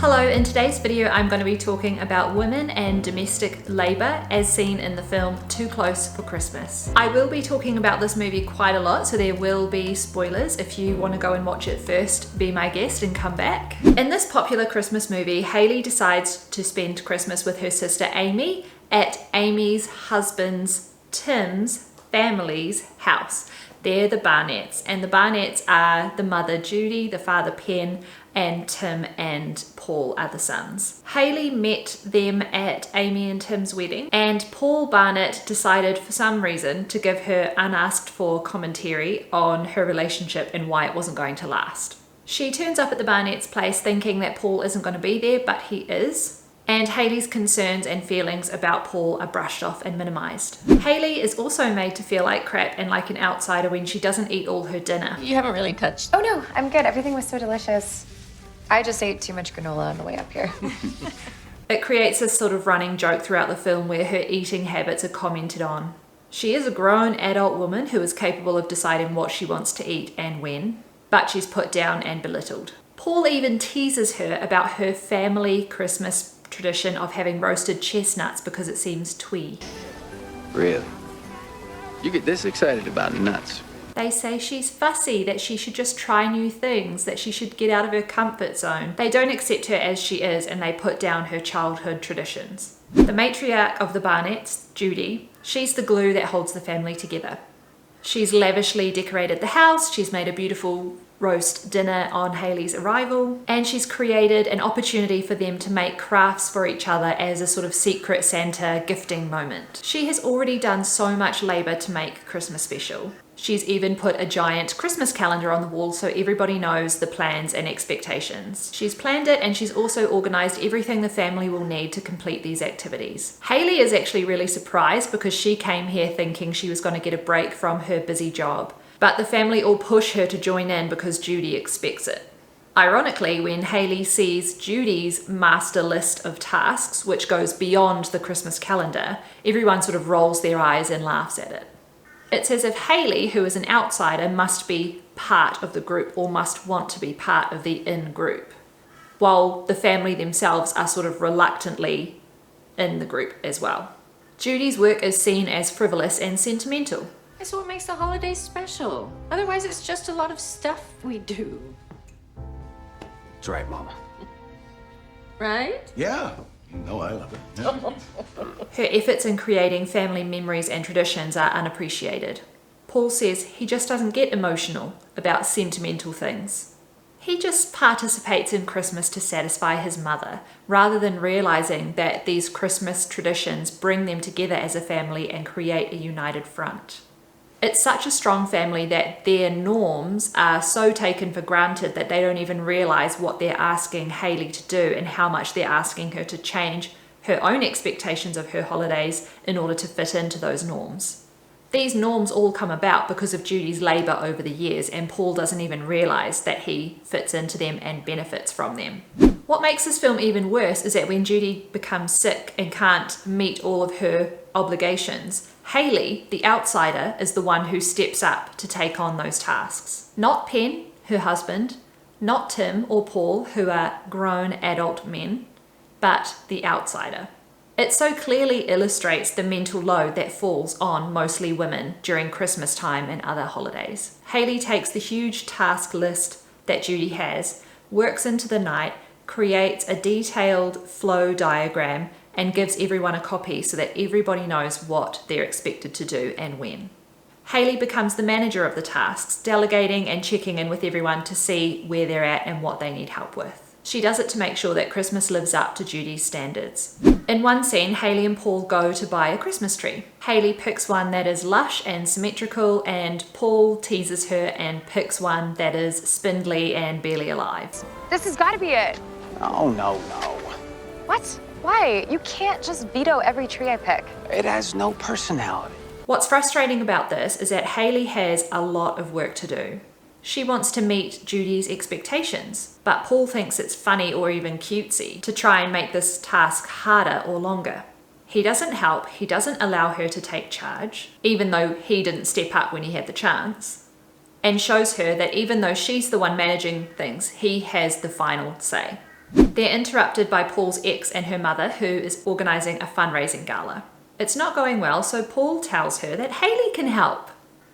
Hello, in today's video I'm going to be talking about women and domestic labour as seen in the film Too Close for Christmas. I will be talking about this movie quite a lot, so there will be spoilers. If you want to go and watch it first, be my guest and come back. In this popular Christmas movie, Hayley decides to spend Christmas with her sister Amy at Amy's husband's, Tim's, family's house. They're the Barnetts, and the Barnetts are the mother Judy, the father Penn, and Tim and Paul are the sons. Hayley met them at Amy and Tim's wedding, and Paul Barnett decided for some reason to give her unasked for commentary on her relationship and why it wasn't going to last. She turns up at the Barnett's place thinking that Paul isn't going to be there, but he is. And Hayley's concerns and feelings about Paul are brushed off and minimised. Hayley is also made to feel like crap and like an outsider when she doesn't eat all her dinner. You haven't really touched. Oh no, I'm good. Everything was so delicious. I just ate too much granola on the way up here. It creates this sort of running joke throughout the film where her eating habits are commented on. She is a grown adult woman who is capable of deciding what she wants to eat and when, but she's put down and belittled. Paul even teases her about her family Christmas tradition of having roasted chestnuts because it seems twee. Really? You get this excited about nuts? They say she's fussy, that she should just try new things, that she should get out of her comfort zone. They don't accept her as she is, and they put down her childhood traditions. The matriarch of the Barnetts, Judy, she's the glue that holds the family together. She's lavishly decorated the house, she's made a beautiful roast dinner on Hayley's arrival, and she's created an opportunity for them to make crafts for each other as a sort of secret Santa gifting moment. She has already done so much labour to make Christmas special. She's even put a giant Christmas calendar on the wall so everybody knows the plans and expectations. She's planned it, and she's also organised everything the family will need to complete these activities. Hayley is actually really surprised because she came here thinking she was going to get a break from her busy job. But the family all push her to join in because Judy expects it. Ironically, when Hayley sees Judy's master list of tasks, which goes beyond the Christmas calendar, everyone sort of rolls their eyes and laughs at it. It's as if Hayley, who is an outsider, must be part of the group or must want to be part of the in-group, while the family themselves are sort of reluctantly in the group as well. Judy's work is seen as frivolous and sentimental. That's what makes the holidays special. Otherwise, it's just a lot of stuff we do. That's right, Mama. Right? Yeah. You know I love it. Yeah. Her efforts in creating family memories and traditions are unappreciated. Paul says he just doesn't get emotional about sentimental things. He just participates in Christmas to satisfy his mother, rather than realizing that these Christmas traditions bring them together as a family and create a united front. It's such a strong family that their norms are so taken for granted that they don't even realize what they're asking Hayley to do and how much they're asking her to change her own expectations of her holidays in order to fit into those norms. These norms all come about because of Judy's labour over the years, and Paul doesn't even realise that he fits into them and benefits from them. What makes this film even worse is that when Judy becomes sick and can't meet all of her obligations, Hayley, the outsider, is the one who steps up to take on those tasks. Not Penn, her husband, not Tim or Paul, who are grown adult men, but the outsider. It so clearly illustrates the mental load that falls on mostly women during Christmas time and other holidays. Hayley takes the huge task list that Judy has, works into the night, creates a detailed flow diagram, and gives everyone a copy so that everybody knows what they're expected to do and when. Hayley becomes the manager of the tasks, delegating and checking in with everyone to see where they're at and what they need help with. She does it to make sure that Christmas lives up to Judy's standards. In one scene, Hayley and Paul go to buy a Christmas tree. Hayley picks one that is lush and symmetrical, and Paul teases her and picks one that is spindly and barely alive. This has got to be it. Oh, no. What? Why? You can't just veto every tree I pick. It has no personality. What's frustrating about this is that Hayley has a lot of work to do. She wants to meet Judy's expectations, but Paul thinks it's funny or even cutesy to try and make this task harder or longer. He doesn't help, he doesn't allow her to take charge, even though he didn't step up when he had the chance, and shows her that even though she's the one managing things, he has the final say. They're interrupted by Paul's ex and her mother, who is organising a fundraising gala. It's not going well, so Paul tells her that Hayley can help.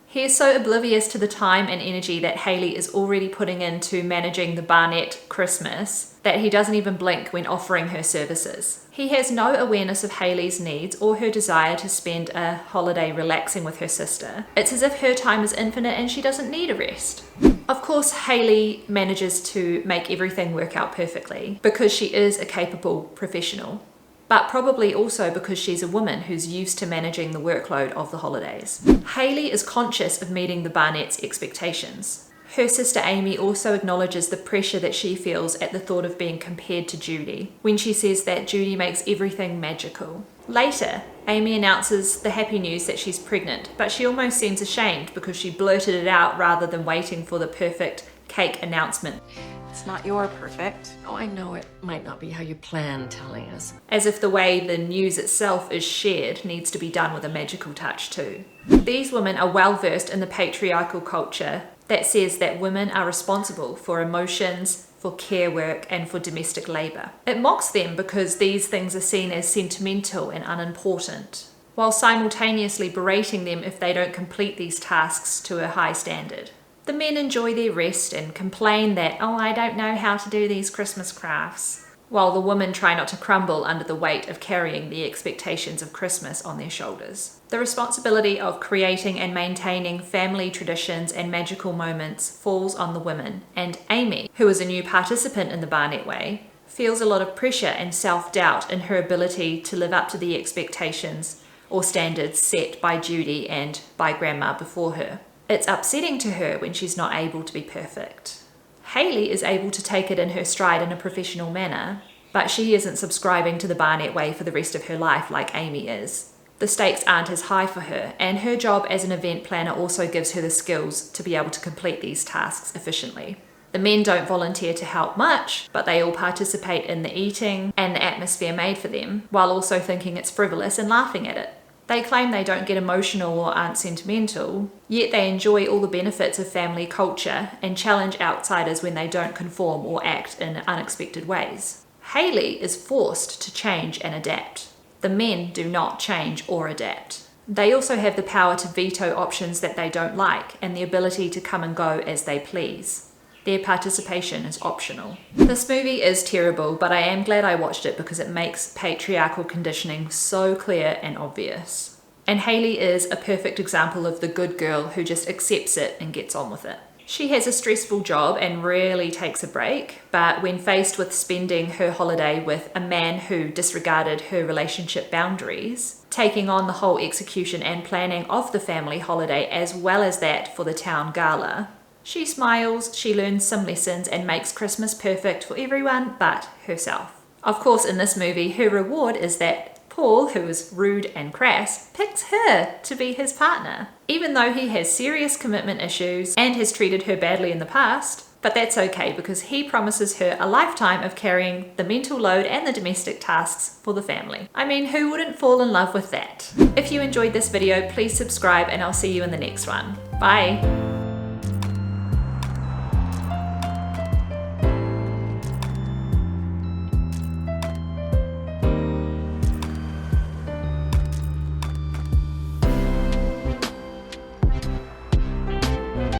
He is so oblivious to the time and energy that Hayley is already putting into managing the Barnett Christmas that he doesn't even blink when offering her services. He has no awareness of Hayley's needs or her desire to spend a holiday relaxing with her sister. It's as if her time is infinite and she doesn't need a rest. Of course, Hayley manages to make everything work out perfectly because she is a capable professional, but probably also because she's a woman who's used to managing the workload of the holidays. Hayley is conscious of meeting the Barnetts' expectations. Her sister Amy also acknowledges the pressure that she feels at the thought of being compared to Judy, when she says that Judy makes everything magical. Later, Amy announces the happy news that she's pregnant, but she almost seems ashamed because she blurted it out rather than waiting for the perfect cake announcement. It's not your perfect. Oh, I know it might not be how you planned telling us. As if the way the news itself is shared needs to be done with a magical touch too. These women are well versed in the patriarchal culture that says that women are responsible for emotions, for care work, and for domestic labour. It mocks them because these things are seen as sentimental and unimportant, while simultaneously berating them if they don't complete these tasks to a high standard. The men enjoy their rest and complain that, oh, I don't know how to do these Christmas crafts, while the women try not to crumble under the weight of carrying the expectations of Christmas on their shoulders. The responsibility of creating and maintaining family traditions and magical moments falls on the women, and Amy, who is a new participant in the Barnett Way, feels a lot of pressure and self-doubt in her ability to live up to the expectations or standards set by Judy and by Grandma before her. It's upsetting to her when she's not able to be perfect. Hayley is able to take it in her stride in a professional manner, but she isn't subscribing to the Barnett Way for the rest of her life like Amy is. The stakes aren't as high for her, and her job as an event planner also gives her the skills to be able to complete these tasks efficiently. The men don't volunteer to help much, but they all participate in the eating and the atmosphere made for them, while also thinking it's frivolous and laughing at it. They claim they don't get emotional or aren't sentimental, yet they enjoy all the benefits of family culture and challenge outsiders when they don't conform or act in unexpected ways. Hayley is forced to change and adapt. The men do not change or adapt. They also have the power to veto options that they don't like and the ability to come and go as they please. Their participation is optional. This movie is terrible, but I am glad I watched it because it makes patriarchal conditioning so clear and obvious. And Hayley is a perfect example of the good girl who just accepts it and gets on with it. She has a stressful job and rarely takes a break, but when faced with spending her holiday with a man who disregarded her relationship boundaries, taking on the whole execution and planning of the family holiday as well as that for the town gala, she smiles, she learns some lessons and makes Christmas perfect for everyone but herself. Of course, in this movie, her reward is that Paul, who is rude and crass, picks her to be his partner, even though he has serious commitment issues and has treated her badly in the past. But that's okay because he promises her a lifetime of carrying the mental load and the domestic tasks for the family. I mean, who wouldn't fall in love with that? If you enjoyed this video, please subscribe and I'll see you in the next one. Bye!